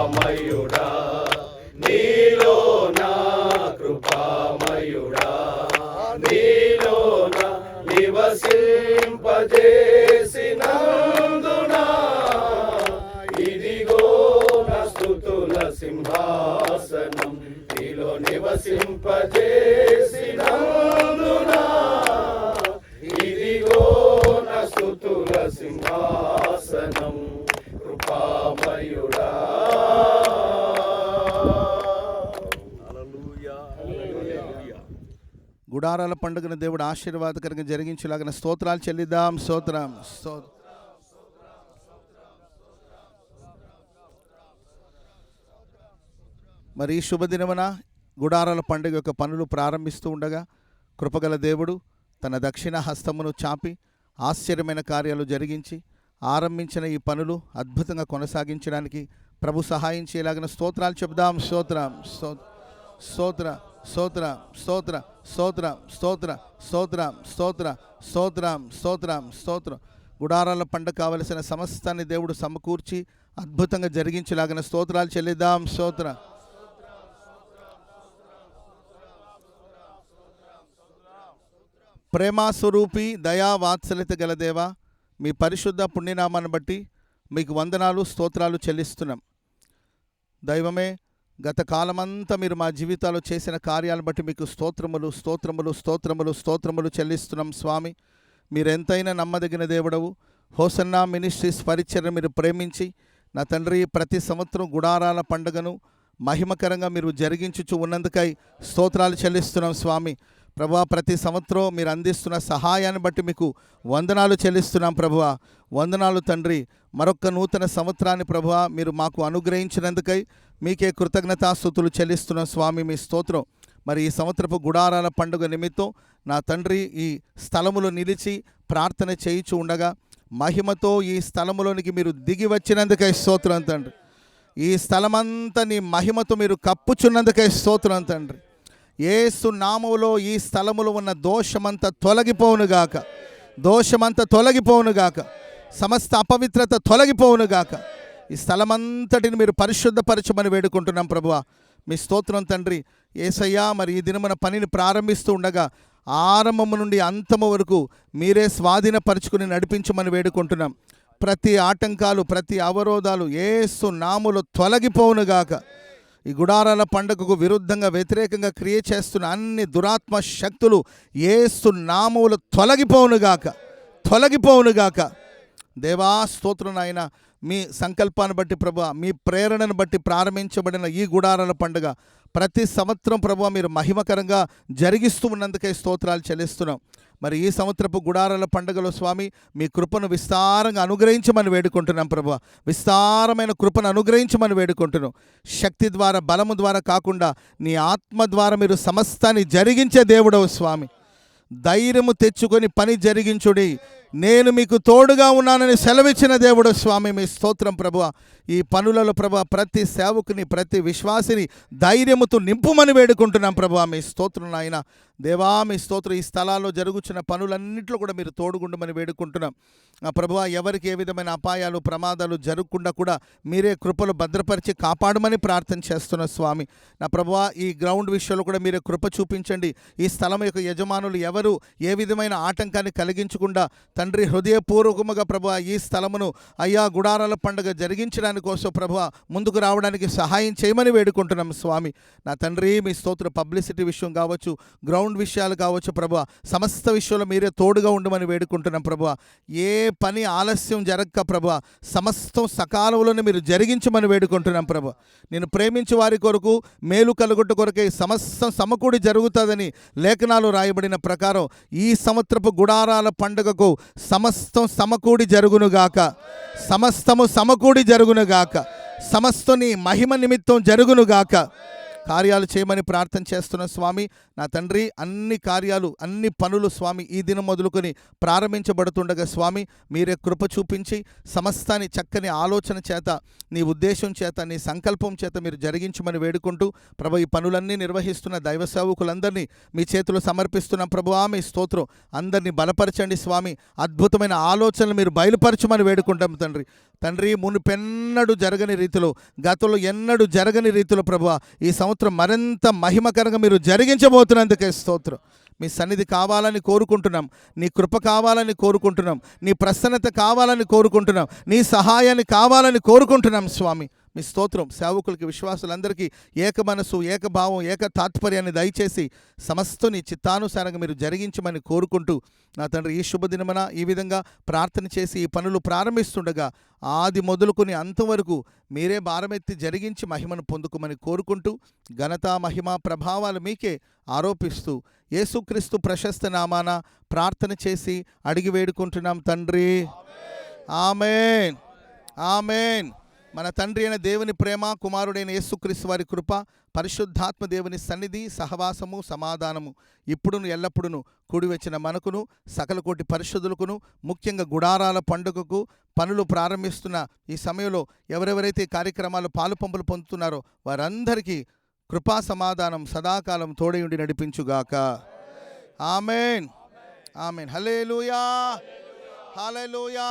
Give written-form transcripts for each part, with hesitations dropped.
కృపామయుడా, నీలో నా కృపామయుడా, నీలో నా నివసింపజేసినందునా ఇదిగో నా స్తుతుల సింహాసనం, నీలో నివసింపజేసినందునా ఇదిగో నా స్తుతుల సింహాసనం, కృపామయుడా. గుడారాల పండుగను దేవుడు ఆశీర్వాదకరంగా జరిగించేలాగా స్తోత్రాలు చెల్లిద్దాం. స్తోత్రం. మరి ఈ శుభదినమున గుడారాల పండుగ యొక్క పనులు ప్రారంభిస్తూ ఉండగా కృపగల దేవుడు తన దక్షిణ హస్తమును చాపి ఆశ్చర్యమైన కార్యాలు జరిగించి ఆరంభించిన ఈ పనులు అద్భుతంగా కొనసాగించడానికి ప్రభు సహాయం చేయలాగిన స్తోత్రాలు చెబుదాం. స్తోత్రం. స్తోత్ర స్తోత్ర స్తోత్ర స్తోత్ర స్తోత్ర స్తోత్ర స్తోత్ర స్తోత్రం స్తోత్రం స్తోత్రం. గుడారాల పండుగ కావలసిన సమస్తాన్ని దేవుడు సమకూర్చి అద్భుతంగా జరిగించేలాగిన స్తోత్రాలు చెల్లిద్దాం. స్తోత్ర. ప్రేమాస్వరూపి దయా వాత్సల్యత గల దేవా, మీ పరిశుద్ధ పుణ్యనామాన్ని బట్టి మీకు వందనాలు స్తోత్రాలు చెల్లిస్తున్నాం. దైవమే, గత కాలమంతా మీరు మా జీవితాల్లో చేసిన కార్యాలను బట్టి మీకు స్తోత్రములు స్తోత్రములు స్తోత్రములు స్తోత్రములు చెల్లిస్తున్నాం. స్వామి, మీరెంతైనా నమ్మదగిన దేవుడవు. హోసన్నా మినిస్ట్రీస్ పరిచర్య మీరు ప్రేమించి నా తండ్రి ప్రతి సంవత్సరం గుడారాల పండుగను మహిమకరంగా మీరు జరిగించుచు ఉన్నందుకై స్తోత్రాలు చెల్లిస్తున్నాం. స్వామి ప్రభువా, ప్రతి సంవత్సరం మీరు అందిస్తున్న సహాయాన్ని బట్టి మీకు వందనాలు చెల్లిస్తున్నాం. ప్రభువా వందనాలు తండ్రి. మరొక నూతన సంవత్సరాన్ని ప్రభువా మీరు మాకు అనుగ్రహించినందుకై మీకే కృతజ్ఞతాస్తుతులు చెల్లిస్తున్నాం. స్వామి మీ స్తోత్రం. మరి ఈ సంవత్సరపు గుడారాల పండుగ నిమిత్తం నా తండ్రి ఈ స్థలములో నిలిచి ప్రార్థన చేయించు ఉండగా మహిమతో ఈ స్థలములోనికి మీరు దిగి వచ్చినందుకై స్తోత్రం తండ్రి. ఈ స్థలమంతా నీ మహిమతో మీరు కప్పుచున్నందుకై స్తోత్రం తండ్రి. యేసు నామములో ఈ స్థలములో ఉన్న దోషమంతా తొలగిపోవునుగాక, దోషమంతా తొలగిపోవునుగాక, సమస్త అపవిత్రత తొలగిపోవునుగాక. ఈ స్థలమంతటిని మీరు పరిశుద్ధపరచమని వేడుకుంటున్నాం ప్రభువా. మీ స్తోత్రం తండ్రి. యేసయ్యా, మరి ఈ దినమున పనిని ప్రారంభిస్తూ ఉండగా ఆరంభము నుండి అంతము వరకు మీరే స్వాధీనపరుచుకుని నడిపించమని వేడుకుంటున్నాం. ప్రతి ఆటంకాలు ప్రతి అవరోధాలు యేసు నామములో తొలగిపోవునుగాక. ఈ గుడారాల పండుగకు విరుద్ధంగా వ్యతిరేకంగా క్రియ చేస్తున్న అన్ని దురాత్మ శక్తులు యేసు నామములో తొలగిపోవునుగాక, తొలగిపోవునుగాక. దేవా స్తోత్రం నాయన. మీ సంకల్పాన్ని బట్టి ప్రభువా, మీ ప్రేరణను బట్టి ప్రారంభించబడిన ఈ గుడారాల పండుగ ప్రతి సంవత్సరం ప్రభువా మీరు మహిమకరంగా జరిగిస్తూ ఉన్నందుకే స్తోత్రాలు చెల్లిస్తున్నాం. మరి ఈ సంవత్సరపు గుడారాల పండుగలో స్వామి మీ కృపను విస్తారంగా అనుగ్రహించమని వేడుకుంటున్నాం ప్రభువా. విస్తారమైన కృపను అనుగ్రహించమని వేడుకుంటున్నాం. శక్తి ద్వారా బలము ద్వారా కాకుండా నీ ఆత్మ ద్వారా మీరు సమస్తాన్ని జరిగించే దేవుడవు స్వామి. ధైర్యము తెచ్చుకొని పని జరిగించుడి, నేను మీకు తోడుగా ఉన్నానని సెలవిచ్చిన దేవుడు స్వామి. మీ స్తోత్రం ప్రభువా. ఈ పనులలో ప్రభువా ప్రతి సేవకుని ప్రతి విశ్వాసిని ధైర్యముతో నింపుమని వేడుకుంటున్నాం ప్రభువా. మీ స్తోత్రం నాయన. దేవా మీ స్తోత్రం. ఈ స్థలాల్లో జరుగుతున్న పనులన్నింటిలో కూడా మీరు తోడుగుండమని వేడుకుంటున్నాం. ప్రభువా ఎవరికి ఏ విధమైన అపాయాలు ప్రమాదాలు జరగకుండా కూడా మీరే కృపలు భద్రపరిచి కాపాడమని ప్రార్థన చేస్తున్న స్వామి. నా ప్రభువా ఈ గ్రౌండ్ విషయంలో కూడా మీరే కృప చూపించండి. ఈ స్థలం యొక్క యజమానులు ఎవరు ఏ విధమైన ఆటంకాన్ని కలిగించకుండా తండ్రి హృదయపూర్వకముగా ప్రభువా ఈ స్థలమును అయ్యా గుడారాల పండుగ జరిగించడానికి కోసం ప్రభువా ముందుకు రావడానికి సహాయం చేయమని వేడుకుంటున్నాం స్వామి. నా తండ్రి మీ స్తోత్ర. పబ్లిసిటీ విషయం కావచ్చు, గ్రౌండ్ విషయాలు కావచ్చు ప్రభువా, సమస్త విషయంలో మీరే తోడుగా ఉండమని వేడుకుంటున్నాం ప్రభువా. ఏ పని ఆలస్యం జరగక ప్రభువా సమస్తం సకాలంలోనే మీరు జరిగించమని వేడుకుంటున్నాం ప్రభువా. నేను ప్రేమించే వారి కొరకు మేలు కలుగుట కొరకే సమస్తం సమకూడి జరుగుతుందని లేఖనాలు రాయబడిన ప్రకారం ఈ సంవత్సరపు గుడారాల పండుగకు సమస్తం సమకూడి జరుగునుగాక, సమస్తము సమకూడి జరుగునుగాక, సమస్తని మహిమ నిమిత్తం జరుగునుగాక. కార్యాలు చేయమని ప్రార్థన చేస్తున్న స్వామి. నా తండ్రి అన్ని కార్యాలు అన్ని పనులు స్వామి ఈ దినం మొదలుకొని ప్రారంభించబడుతుండగా స్వామి మీరే కృప చూపించి సమస్తాన్ని చక్కని ఆలోచన చేత నీ ఉద్దేశం చేత నీ సంకల్పం చేత మీరు జరిగించమని వేడుకుంటూ ప్రభు ఈ పనులన్నీ నిర్వహిస్తున్న దైవ సేవకులందరినీ మీ చేతులు సమర్పిస్తున్న ప్రభువా మీ స్తోత్రం. అందరినీ బలపరచండి స్వామి. అద్భుతమైన ఆలోచనలు మీరు బయలుపరచమని వేడుకుంటాం తండ్రి. తండ్రి మునుపెన్నడు జరగని రీతిలో, గతంలో ఎన్నడూ జరగని రీతిలో ప్రభువా ఈ సంవత్సరం మరింత మహిమకరంగా మీరు జరిగించబోతున్నందుకే స్తోత్రం. మీ సన్నిధి కావాలని కోరుకుంటున్నాం, నీ కృప కావాలని కోరుకుంటున్నాం, నీ ప్రసన్నత కావాలని కోరుకుంటున్నాం, నీ సహాయాన్ని కావాలని కోరుకుంటున్నాం స్వామి. మీ స్తోత్రం. సేవకులకి, విశ్వాసులందరికీ ఏక మనసు, ఏకభావం, ఏక తాత్పర్యాన్ని దయచేసి సమస్త నీ చిత్తానుసారంగా మీరు జరిగించమని కోరుకుంటూ, నా తండ్రి ఈ శుభదినమున ఈ విధంగా ప్రార్థన చేసి ఈ పనులు ప్రారంభిస్తుండగా ఆది మొదలుకొని అంతవరకు మీరే భారమెత్తి జరిగించి మహిమను పొందుకోమని కోరుకుంటూ, ఘనత మహిమ ప్రభావాలు మీకే ఆరోపిస్తూ యేసుక్రీస్తు ప్రశస్త నామాన ప్రార్థన చేసి అడిగి వేడుకుంటున్నాం తండ్రి. ఆమేన్, ఆమేన్. మన తండ్రి అయిన దేవుని ప్రేమ, కుమారుడైన యేసుక్రీస్తు వారి కృప, పరిశుద్ధాత్మ దేవుని సన్నిధి, సహవాసము, సమాధానము ఇప్పుడును ఎల్లప్పుడూ కూడి వచ్చిన మనకును, సకల కోటి పరిశుద్ధులకును, ముఖ్యంగా గుడారాల పండుగకు పనులు ప్రారంభిస్తున్న ఈ సమయంలో ఎవరెవరైతే కార్యక్రమాలు పాలుపంపులు పొందుతున్నారో వారందరికీ కృపా సమాధానం సదాకాలం తోడయుండి నడిపించుగాక. ఆమేన్, ఆమేన్. హల్లెలూయా, హల్లెలూయా.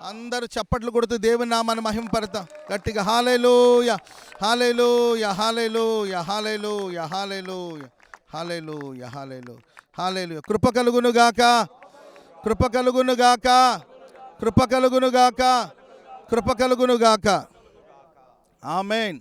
అందరూ చప్పట్లు కొడుతూ దేవుని నామాన్ని మహిమపడతాం గట్టిగా. హల్లెలూయా, హల్లెలూయా, హల్లెలూయా, హల్లెలూయా, హల్లెలూయా, హల్లెలూయా, హల్లెలూయా, హల్లెలూయా. కృప కలుగును గాక, కృప కలుగును గాక, కృప కలుగును గాక, కృప కలుగును గాక. ఆమేన్.